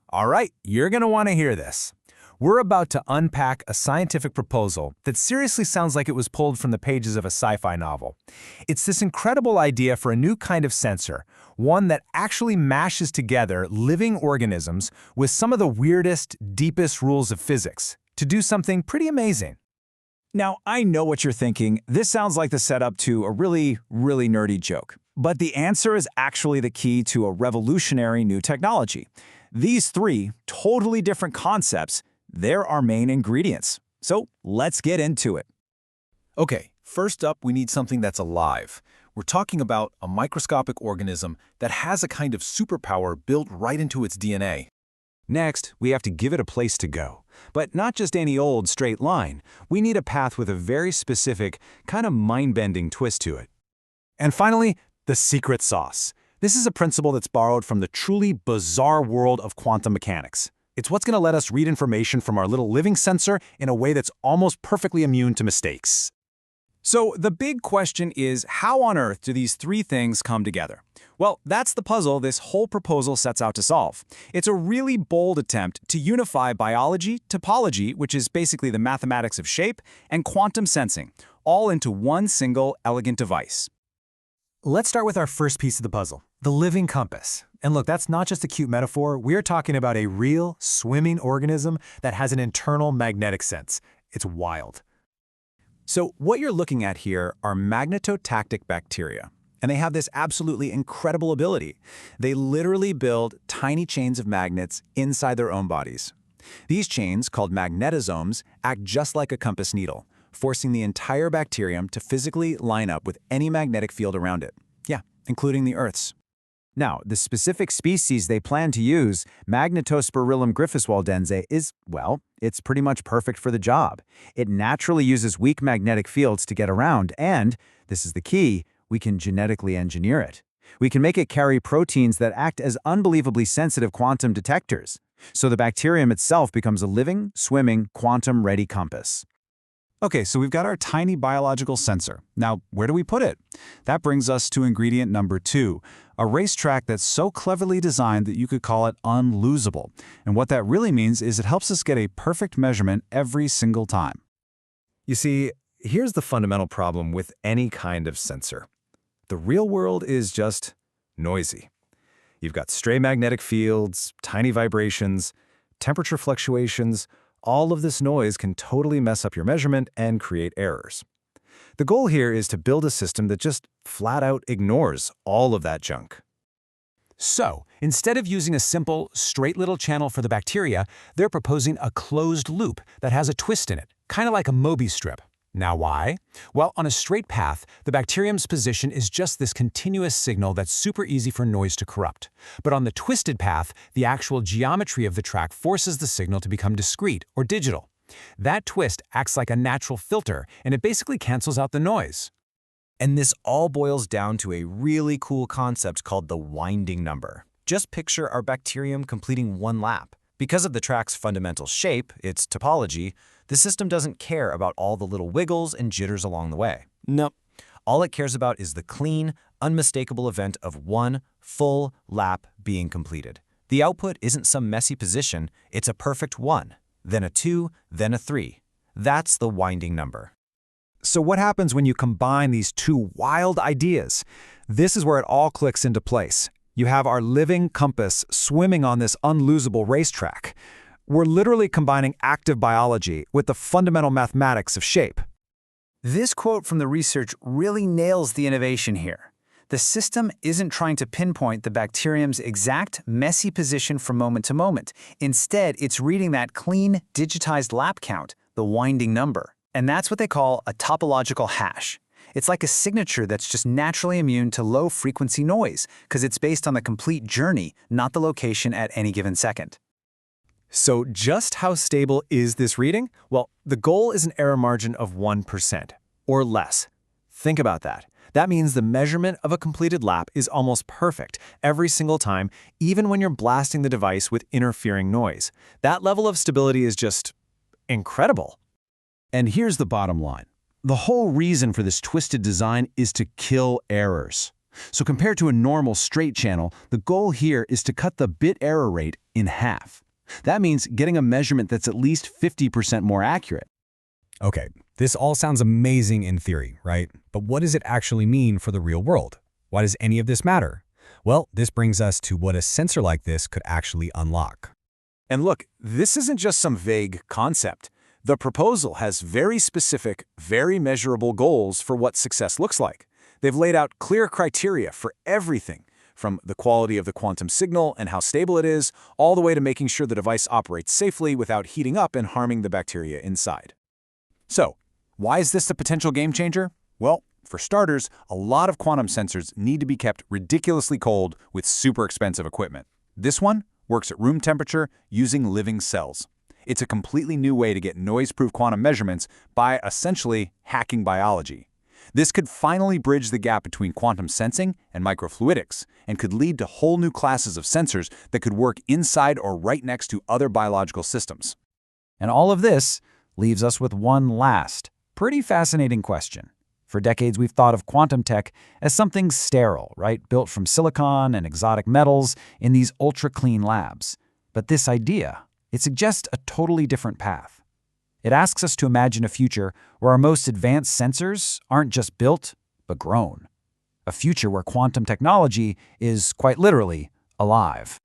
All right, you're going to want to hear this. We're about to unpack a scientific proposal that seriously sounds like it was pulled from the pages of a sci-fi novel. It's this incredible idea for a new kind of sensor, one that actually mashes together living organisms with some of the weirdest, deepest rules of physics to do something pretty amazing. Now, I know what you're thinking. This sounds like the setup to a really nerdy joke. But the answer is actually the key to a revolutionary new technology. These three totally different concepts, they're our main ingredients. So let's get into it. Okay, first up, we need something that's alive. We're talking about a microscopic organism that has a kind of superpower built right into its DNA. Next, we have to give it a place to go. But not just any old straight line. We need a path with a very specific, kind of mind-bending twist to it. And finally, the secret sauce. This is a principle that's borrowed from the truly bizarre world of quantum mechanics. It's what's going to let us read information from our little living sensor in a way that's almost perfectly immune to mistakes. So the big question is, how on earth do these three things come together? Well, that's the puzzle this whole proposal sets out to solve. It's a really bold attempt to unify biology, topology, which is basically the mathematics of shape, and quantum sensing, all into one single elegant device. Let's start with our first piece of the puzzle, the living compass. And look, that's not just a cute metaphor. We're talking about a real, swimming organism that has an internal magnetic sense. It's wild. So what you're looking at here are magnetotactic bacteria. And they have this absolutely incredible ability. They literally build tiny chains of magnets inside their own bodies. These chains, called magnetosomes, act just like a compass needle, forcing the entire bacterium to physically line up with any magnetic field around it. Yeah, including the Earth's. Now, the specific species they plan to use, Magnetosporillum griffithswaldense, is, well, it's pretty much perfect for the job. It naturally uses weak magnetic fields to get around, and, this is the key, we can genetically engineer it. We can make it carry proteins that act as unbelievably sensitive quantum detectors. So the bacterium itself becomes a living, swimming, quantum-ready compass. Okay, so we've got our tiny biological sensor. Now, where do we put it? That brings us to ingredient number 2, a racetrack that's so cleverly designed that you could call it unlosable. And what that really means is it helps us get a perfect measurement every single time. You see, here's the fundamental problem with any kind of sensor. The real world is just noisy. You've got stray magnetic fields, tiny vibrations, temperature fluctuations. All of this noise can totally mess up your measurement and create errors. The goal here is to build a system that just flat out ignores all of that junk. So, instead of using a simple, straight little channel for the bacteria, they're proposing a closed loop that has a twist in it, kind of like a Mobius strip. Now why? Well, on a straight path, the bacterium's position is just this continuous signal that's super easy for noise to corrupt. But on the twisted path, the actual geometry of the track forces the signal to become discrete or digital. That twist acts like a natural filter, and it basically cancels out the noise. And this all boils down to a really cool concept called the winding number. Just picture our bacterium completing one lap. Because of the track's fundamental shape, its topology, the system doesn't care about all the little wiggles and jitters along the way. Nope. All it cares about is the clean, unmistakable event of one full lap being completed. The output isn't some messy position, it's a perfect 1, then a 2, then a 3. That's the winding number. So what happens when you combine these two wild ideas? This is where it all clicks into place. You have our living compass swimming on this unlosable racetrack. We're literally combining active biology with the fundamental mathematics of shape. This quote from the research really nails the innovation here. The system isn't trying to pinpoint the bacterium's exact, messy position from moment to moment. Instead, it's reading that clean, digitized lap count, the winding number. And that's what they call a topological hash. It's like a signature that's just naturally immune to low-frequency noise, because it's based on the complete journey, not the location at any given second. So just how stable is this reading? Well, the goal is an error margin of 1% or less. Think about that. That means the measurement of a completed lap is almost perfect every single time, even when you're blasting the device with interfering noise. That level of stability is just incredible. And here's the bottom line. The whole reason for this twisted design is to kill errors. So compared to a normal straight channel, the goal here is to cut the bit error rate in half. That means getting a measurement that's at least 50% more accurate. Okay, this all sounds amazing in theory, right? But what does it actually mean for the real world? Why does any of this matter? Well, this brings us to what a sensor like this could actually unlock. And look, this isn't just some vague concept. The proposal has very specific, very measurable goals for what success looks like. They've laid out clear criteria for everything, from the quality of the quantum signal and how stable it is, all the way to making sure the device operates safely without heating up and harming the bacteria inside. So, why is this a potential game changer? Well, for starters, a lot of quantum sensors need to be kept ridiculously cold with super expensive equipment. This one works at room temperature using living cells. It's a completely new way to get noise-proof quantum measurements by essentially hacking biology. This could finally bridge the gap between quantum sensing and microfluidics, and could lead to whole new classes of sensors that could work inside or right next to other biological systems. And all of this leaves us with one last, pretty fascinating question. For decades, we've thought of quantum tech as something sterile, right? Built from silicon and exotic metals in these ultra-clean labs. But this idea, it suggests a totally different path. It asks us to imagine a future where our most advanced sensors aren't just built, but grown. A future where quantum technology is, quite literally, alive.